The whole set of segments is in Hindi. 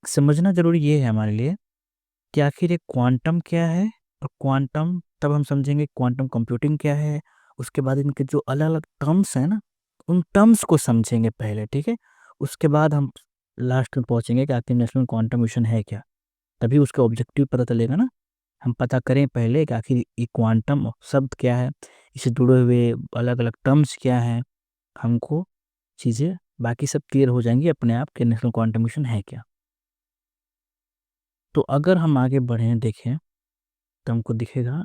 समझना ज़रूरी ये है हमारे लिए कि आखिर ये क्वांटम क्या है और क्वांटम तब हम समझेंगे क्वांटम कंप्यूटिंग क्या है। उसके बाद इनके जो अलग-अलग टर्म्स हैं ना, उन टर्म्स को समझेंगे पहले, ठीक है? उसके बाद हम लास्ट में पहुँचेंगे कि आखिर नेशनल क्वांटम मिशन है क्या? तभी उसका ऑब्जेक्टिव पता चलेगा ना। हम पता करें पहले कि आखिर ये क्वांटम शब्द क्या है, इससे जुड़े हुए अलग-अलग टर्म्स क्या हैं, हमको चीज़ें बाकी सब क्लियर हो जाएँगी अपने आप कि नेशनल क्वांटम मिशन है क्या। तो अगर हम आगे बढ़ें देखें, तो हमको दिखेगा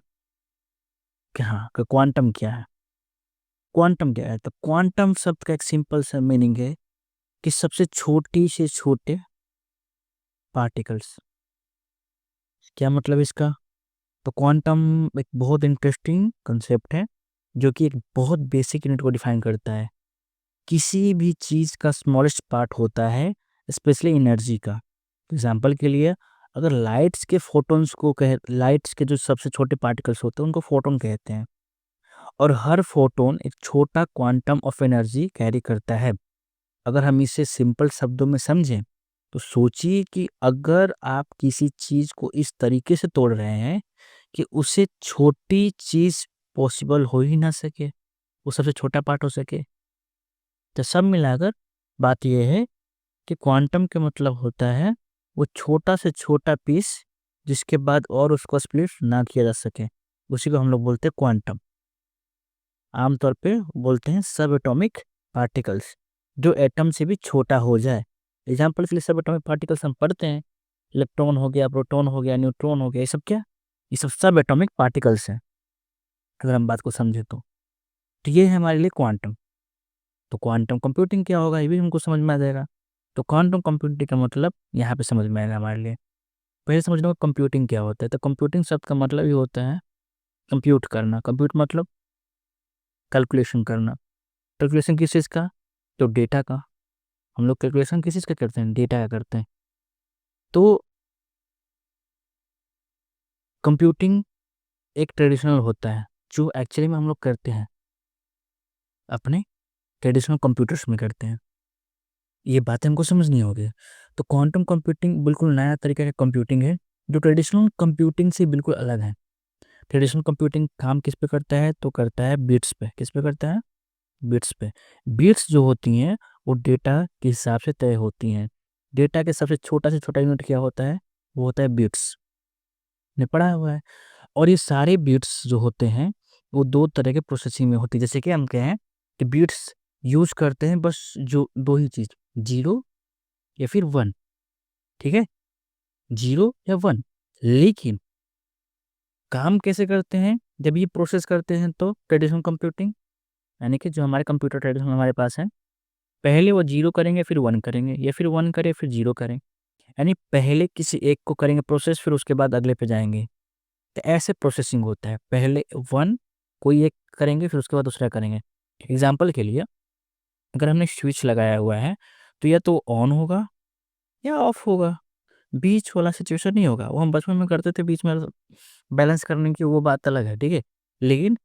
कि हाँ, कि क्वांटम क्या है? क्वांटम क्या है? तो क्वांटम शब्द का एक सिंपल सा मीनिंग है कि सबसे छोटी से छोटे पार्टिकल्स। क्या मतलब इसका? तो क्वांटम एक बहुत इंटरेस्टिंग कांसेप्ट है, जो कि एक बहुत बेसिक यूनिट को डिफाइन करता है। किसी भी चीज़ का स्मॉलेस्ट पार्ट होता है, स्पेशली एनर्जी का। एग्ज़ाम्पल के लिए अगर लाइट्स के जो सबसे छोटे पार्टिकल्स होते हैं, उनको फोटॉन कहते हैं और हर फोटॉन एक छोटा क्वांटम ऑफ एनर्जी कैरी करता है। अगर हम इसे सिंपल शब्दों में समझें, तो सोचिए कि अगर आप किसी चीज़ को इस तरीके से तोड़ रहे हैं कि उससे छोटी चीज़ पॉसिबल हो ही ना सके, वो सबसे छोटा पार्ट हो सके। तो सब मिलाकर बात ये है कि क्वांटम का मतलब होता है वो छोटा से छोटा पीस जिसके बाद और उसको स्प्लिट ना किया जा सके, उसी को हम लोग बोलते हैं क्वांटम। आमतौर पे बोलते हैं सब एटॉमिक पार्टिकल्स, जो एटम से भी छोटा हो जाए। एग्जाम्पल के लिए सब एटॉमिक पार्टिकल्स हम पढ़ते हैं, इलेक्ट्रॉन हो गया, प्रोटॉन हो गया, न्यूट्रॉन हो गया, ये सब क्या, ये सब एटॉमिक पार्टिकल्स हैं अगर हम बात को समझे तो ये है हमारे लिए क्वांटम। तो क्वांटम कंप्यूटिंग क्या होगा ये भी हमको समझ में आ जाएगा। तो क्वांटम कंप्यूटिंग का मतलब यहाँ पे समझ में आएगा हमारे लिए। पहले समझ लो कंप्यूटिंग क्या होता है। तो कंप्यूटिंग शब्द का मतलब ये होता है कंप्यूट करना। कंप्यूट मतलब कैलकुलेशन करना। कैलकुलेशन किस चीज़ का? तो डेटा का। हम लोग कैलकुलेशन किस चीज़ का करते हैं? डेटा का करते हैं। तो कंप्यूटिंग एक ट्रेडिशनल होता है जो एक्चुअली में हम लोग करते हैं अपने ट्रेडिशनल कंप्यूटर्स में करते हैं। ये बातें हमको समझनी होगी। तो क्वांटम कंप्यूटिंग बिल्कुल नया तरीका का कंप्यूटिंग है जो ट्रेडिशनल कंप्यूटिंग से बिल्कुल अलग है। ट्रेडिशनल कंप्यूटिंग काम किस पे करता है? तो करता है बिट्स पे। किस पे करता है? बिट्स पे। बिट्स जो होती हैं वो डेटा के हिसाब से तय होती हैं। डेटा के सबसे छोटा से छोटा यूनिट क्या होता है? वो होता है बिट्स। ने पढ़ा हुआ है। और ये सारे बिट्स जो होते हैं वो दो तरह के प्रोसेसिंग में होती है। जैसे कि हम कहें कि बिट्स यूज करते हैं बस जो दो ही चीज़, जीरो या फिर वन। ठीक है, जीरो या वन। लेकिन काम कैसे करते हैं जब ये प्रोसेस करते हैं? तो ट्रेडिशनल कंप्यूटिंग यानी कि जो हमारे कंप्यूटर ट्रेडिशनल हमारे पास है, पहले वो जीरो करेंगे फिर वन करेंगे या फिर वन करे फिर जीरो करें। यानी पहले किसी एक को करेंगे प्रोसेस फिर उसके बाद अगले पे जाएंगे। तो ऐसे प्रोसेसिंग होता है, पहले वन कोई एक करेंगे फिर उसके बाद दूसरा करेंगे। एग्जाम्पल के लिए अगर हमने स्विच लगाया हुआ है तो या तो ऑन होगा या ऑफ होगा, बीच वाला सिचुएशन नहीं होगा। वो हम बचपन में करते थे बीच में बैलेंस करने की, वो बात अलग है, ठीक है। लेकिन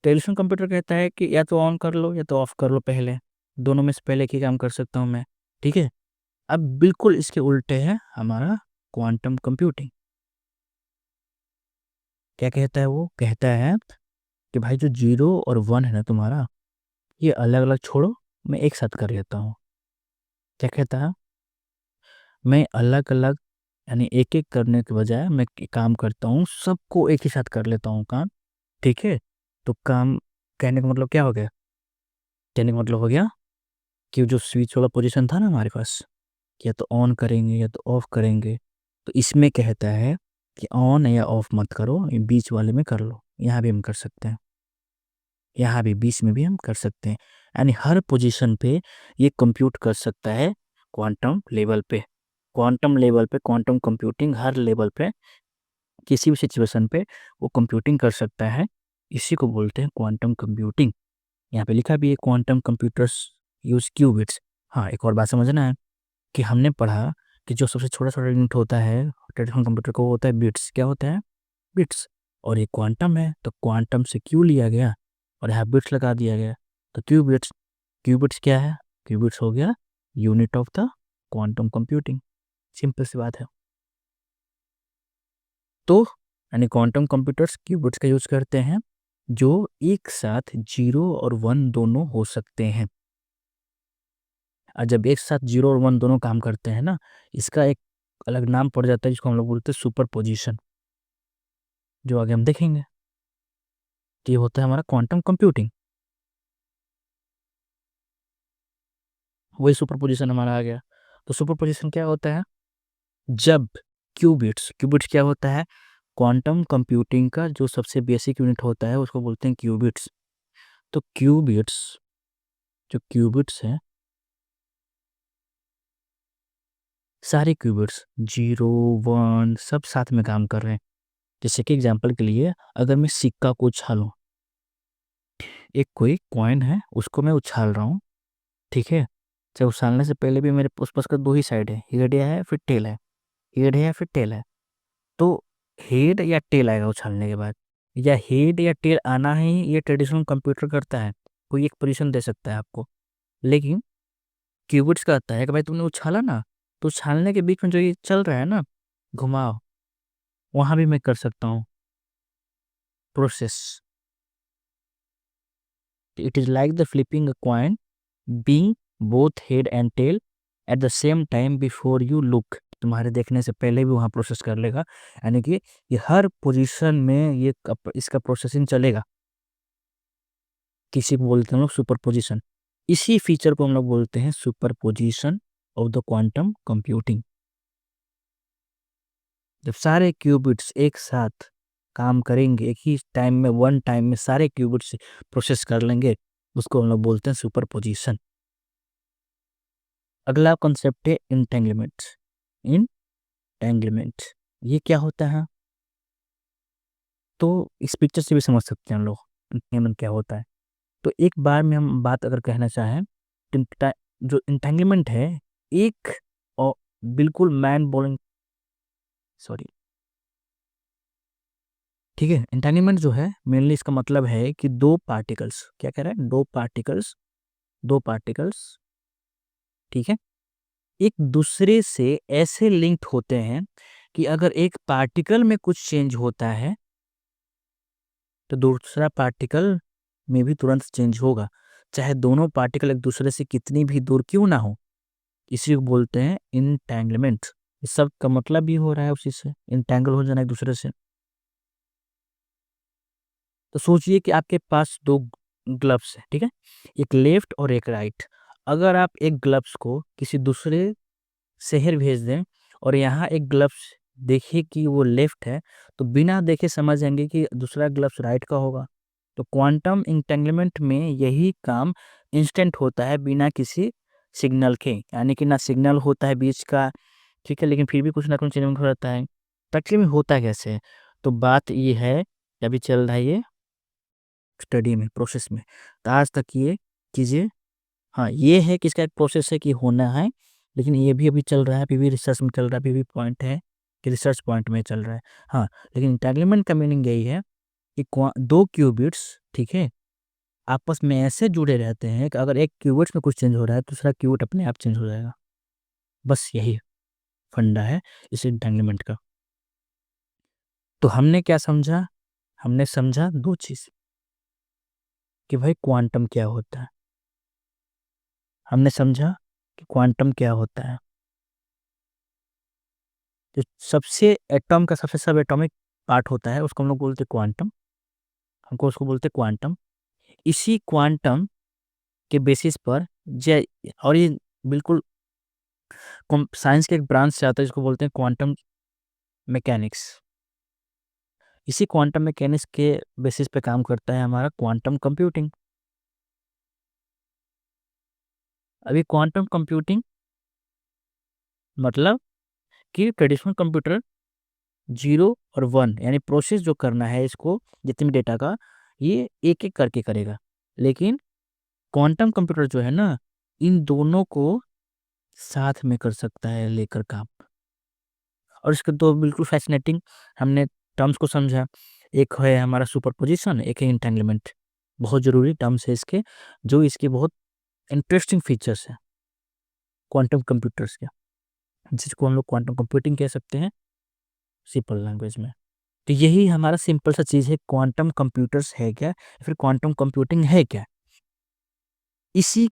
ट्रेडिशनल कंप्यूटर कहता है कि या तो ऑन कर लो या तो ऑफ कर लो, पहले दोनों में से पहले एक ही काम कर सकता हूँ मैं, ठीक है। अब बिल्कुल इसके उल्टे है हमारा क्वांटम कंप्यूटिंग। क्या कहता है? वो कहता है कि भाई जो जीरो और वन है ना तुम्हारा, ये अलग अलग छोड़ो, मैं एक साथ कर लेता हूँ। क्या कहता है? मैं अलग अलग यानी एक एक करने के बजाय मैं काम करता हूँ, सबको एक ही साथ कर लेता हूँ काम, ठीक है। तो काम कहने का मतलब क्या हो गया? कहने का मतलब हो गया कि जो स्विच वाला पोजीशन था ना हमारे पास, या तो ऑन करेंगे या तो ऑफ करेंगे, तो इसमें कहता है कि ऑन या ऑफ मत करो, ये बीच वाले में कर लो। यहाँ भी हम कर सकते हैं, यहाँ भी बीच में भी हम कर सकते हैं। यानी हर पोजीशन पे ये कंप्यूट कर सकता है क्वांटम लेवल पे। क्वांटम लेवल पे क्वांटम कंप्यूटिंग हर लेवल पे किसी भी सिचुएशन पे वो कंप्यूटिंग कर सकता है। इसी को बोलते हैं क्वांटम कंप्यूटिंग। यहाँ पे लिखा भी है क्वांटम कंप्यूटर्स यूज क्यूबिट्स। हाँ, एक और बात समझना है कि हमने पढ़ा कि जो सबसे छोटा-छोटा यूनिट होता है ट्रेडिशनल कंप्यूटर का, वो होता है बिट्स। क्या होता है? बिट्स। और ये क्वांटम है तो क्वांटम से क्यू लिया गया और यहाँ बिट्स लगा दिया गया। तो क्यूबिट्स, क्यूबिट्स क्या है? क्यूबिट्स हो गया unit of the quantum computing. Simple सी बात है। तो यानी क्वांटम कंप्यूटर्स क्यूबिट्स का यूज़ करते हैं जो एक साथ 0 और 1 दोनों हो सकते हैं। और जब एक साथ 0 और 1 दोनों काम करते हैं ना, इसका एक अलग नाम पड़ जाता है जिसको हम लोग बोलते हैं सुपरपोज़िशन, जो आगे हम देखेंगे। ये होता है हमारा क्वांटम कंप्यूटिंग। वही सुपरपोज़िशन हमारा आ गया। तो सुपरपोज़िशन क्या होता है? जब क्यूबिट्स क्या होता है? क्वांटम कंप्यूटिंग का जो सबसे बेसिक यूनिट होता है उसको बोलते हैं क्यूबिट्स। तो क्यूबिट्स हैं, सारे क्यूबिट्स 0, 1 सब साथ में काम कर रहे हैं। जैसे कि एग्जांपल के लिए अगर मैं सिक्का को उछालूँ, एक कोई कॉइन है उसको मैं उछाल रहा हूँ, ठीक है? चाहे उछालने से पहले भी मेरे उस पास का 2 ही साइड है, हेड है फिर टेल है, हेड है या फिर टेल है। तो हेड या टेल आएगा उछालने के बाद, या हेड या टेल आना ही ये ट्रेडिशनल कंप्यूटर करता है, कोई एक पोजीशन दे सकता है आपको। लेकिन क्यूबिट्स का आता है कि भाई तुमने उछाला ना, तो उछालने के बीच में जो ये चल रहा है ना, घुमाव, वहाँ भी मैं कर सकता हूँ process. It is like the flipping a coin being both head and tail at the same time before you look. तुम्हारे देखने से पहले भी वहाँ प्रोसेस कर लेगा, यानी कि ये हर पोजीशन में ये इसका प्रोसेसिंग चलेगा। किसी को बोलते हैं हम लोग सुपरपोजिशन। इसी फीचर को हम लोग बोलते हैं superposition of the quantum computing. जब सारे क्यूबिट्स एक साथ काम करेंगे, एक ही टाइम में, वन टाइम में सारे क्यूबिट्स प्रोसेस कर लेंगे, उसको हम लोग बोलते हैं सुपरपोजिशन। अगला कॉन्सेप्ट है इंटेंगलमेंट। इंटेंगलमेंट ये क्या होता है? तो इस पिक्चर से भी समझ सकते हैं हम लोग इंटेंगलमेंट क्या होता है। तो एक बार में हम बात अगर कहना चाहें तो जो इंटेंगलमेंट है, एक और बिल्कुल मैन बॉलिंग, सॉरी, ठीक है। एंटेंगलमेंट जो है मेनली इसका मतलब है कि दो पार्टिकल्स, क्या कह रहा है, दो पार्टिकल्स, ठीक है, एक दूसरे से ऐसे लिंक्ड होते हैं कि अगर एक पार्टिकल में कुछ चेंज होता है तो दूसरा पार्टिकल में भी तुरंत चेंज होगा, चाहे दोनों पार्टिकल एक दूसरे से कितनी भी दूर क्यों ना हो। इसी को बोलते हैं इंटेंगलमेंट। इस सब का मतलब भी हो रहा है उसी से, इंटेंगल हो जाना एक दूसरे से। तो सोचिए कि आपके पास दो ग्लव्स है, ठीक है, एक लेफ्ट और एक राइट। अगर आप एक ग्लव्स को किसी दूसरे शहर भेज दें और यहाँ एक ग्लव्स देखिए कि वो लेफ्ट है, तो बिना देखे समझ जाएंगे कि दूसरा ग्लव्स राइट का होगा। तो क्वांटम इंटेंगलमेंट में यही काम इंस्टेंट होता है बिना किसी सिग्नल के, यानी कि ना सिग्नल होता है बीच का, ठीक है, लेकिन फिर भी कुछ ना कुछ चेंज हो जाता है। तकलीफ में होता कैसे है? तो बात ये है कि अभी चल रहा है ये स्टडी में, प्रोसेस में। तो आज तक ये चीज़ें, हाँ, ये है कि इसका एक प्रोसेस है कि होना है, लेकिन ये भी अभी चल रहा है, अभी भी रिसर्च में चल रहा है, अभी भी पॉइंट है कि रिसर्च पॉइंट में चल रहा है। हाँ, लेकिन इंटेंगलमेंट का मीनिंग यही है कि दो क्यूबिट्स, ठीक है, आपस में ऐसे जुड़े रहते हैं कि अगर एक क्यूबिट्स में कुछ चेंज हो रहा है, दूसरा क्यूबिट अपने आप चेंज हो जाएगा। बस यही फंडा है इस इंटेंगलमेंट का। तो हमने क्या समझा? हमने समझा दो चीज़, कि भाई क्वांटम क्या होता है। हमने समझा कि क्वांटम क्या होता है, जो सबसे एटॉम का सबसे सब एटॉमिक पार्ट होता है उसको हम लोग बोलते हैं क्वांटम। हमको उसको बोलते हैं क्वांटम। इसी क्वांटम के बेसिस पर जे, और ये बिल्कुल साइंस के एक ब्रांच से आता है जिसको बोलते हैं क्वांटम मैकेनिक्स। इसी क्वांटम मैकेनिक्स के बेसिस पे काम करता है हमारा क्वांटम कंप्यूटिंग। अभी क्वांटम कंप्यूटिंग मतलब कि ट्रेडिशनल कंप्यूटर 0 और 1 यानी प्रोसेस जो करना है इसको, जितने भी डेटा का, ये एक-एक करके करेगा। लेकिन क्वांटम कंप्यूटर जो है ना, इन दोनों को साथ में कर सकता है लेकर काम। और इसके दो बिल्कुल फ़ैसिनेटिंग हमने टर्म्स को समझा। एक है हमारा सुपरपोज़िशन, एक है एंटेंगलमेंट। बहुत ज़रूरी टर्म्स है इसके, जो इसके बहुत इंटरेस्टिंग फीचर्स हैं क्वांटम कंप्यूटर्स के। जिसको हम लोग क्वांटम कंप्यूटिंग कह सकते हैं सिंपल लैंग्वेज में। तो यही हमारा सिंपल सा चीज़ है, क्वांटम कंप्यूटर्स है क्या, या फिर क्वांटम कंप्यूटिंग है क्या। इसी